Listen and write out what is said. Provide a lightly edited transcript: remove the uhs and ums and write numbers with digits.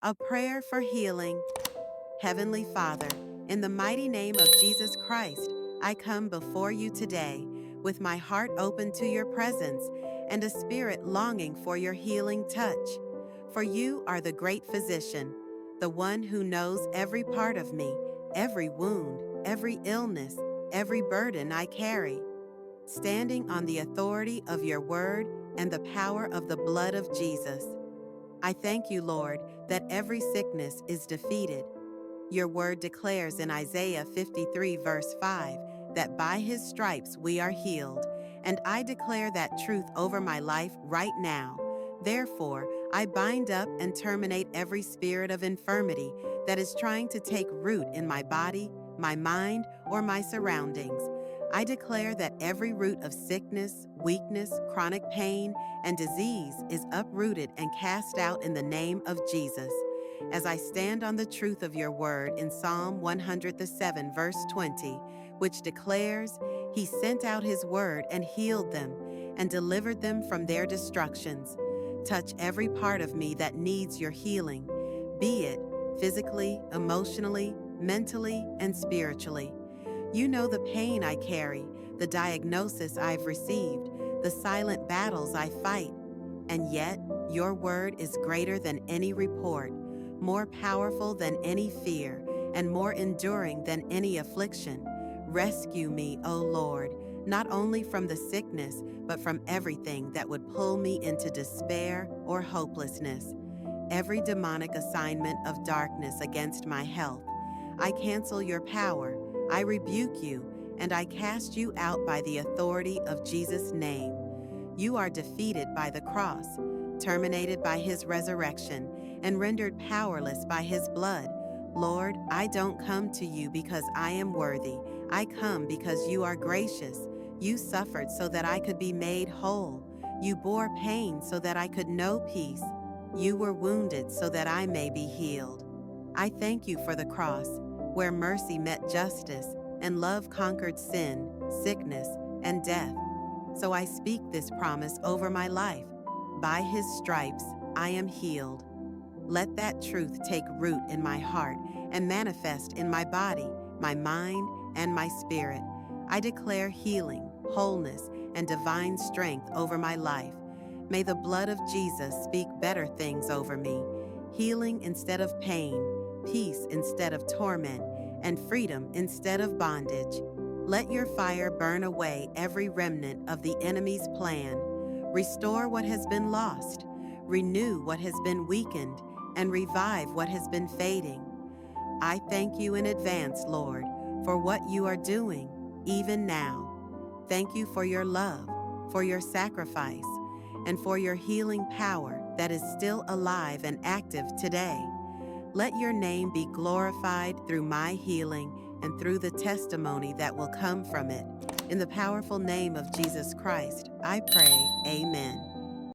A prayer for healing. Heavenly Father, in the mighty name of Jesus Christ, I come before you today with my heart open to your presence and a spirit longing for your healing touch. For you are the great physician, the one who knows every part of me, every wound, every illness, every burden I carry. Standing on the authority of your word and the power of the blood of Jesus, I thank you, Lord, that every sickness is defeated. Your word declares in Isaiah 53, verse 5, that by his stripes we are healed, and I declare that truth over my life right now. Therefore, I bind up and terminate every spirit of infirmity that is trying to take root in my body, my mind, or my surroundings. I declare that every root of sickness, weakness, chronic pain, and disease is uprooted and cast out in the name of Jesus. As I stand on the truth of your word in Psalm 107, verse 20, which declares, He sent out His word and healed them and delivered them from their destructions. Touch every part of me that needs your healing, be it physically, emotionally, mentally, and spiritually. You know the pain I carry, the diagnosis I've received, the silent battles I fight, and yet your word is greater than any report, more powerful than any fear, and more enduring than any affliction. Rescue me, O Lord, not only from the sickness, but from everything that would pull me into despair or hopelessness. Every demonic assignment of darkness against my health, I cancel your power, I rebuke you, and I cast you out by the authority of Jesus' name. You are defeated by the cross, terminated by his resurrection, and rendered powerless by his blood. Lord, I don't come to you because I am worthy. I come because you are gracious. You suffered so that I could be made whole. You bore pain so that I could know peace. You were wounded so that I may be healed. I thank you for the cross, where mercy met justice and love conquered sin, sickness, and death. So I speak this promise over my life. By his stripes, I am healed. Let that truth take root in my heart and manifest in my body, my mind, and my spirit. I declare healing, wholeness, and divine strength over my life. May the blood of Jesus speak better things over me, healing instead of pain, peace instead of torment, and freedom instead of bondage. Let your fire burn away every remnant of the enemy's plan. Restore what has been lost, renew what has been weakened, and revive what has been fading. I thank you in advance, Lord, for what you are doing, even now. Thank you for your love, for your sacrifice, and for your healing power that is still alive and active today. Let your name be glorified through my healing and through the testimony that will come from it. In the powerful name of Jesus Christ, I pray, amen.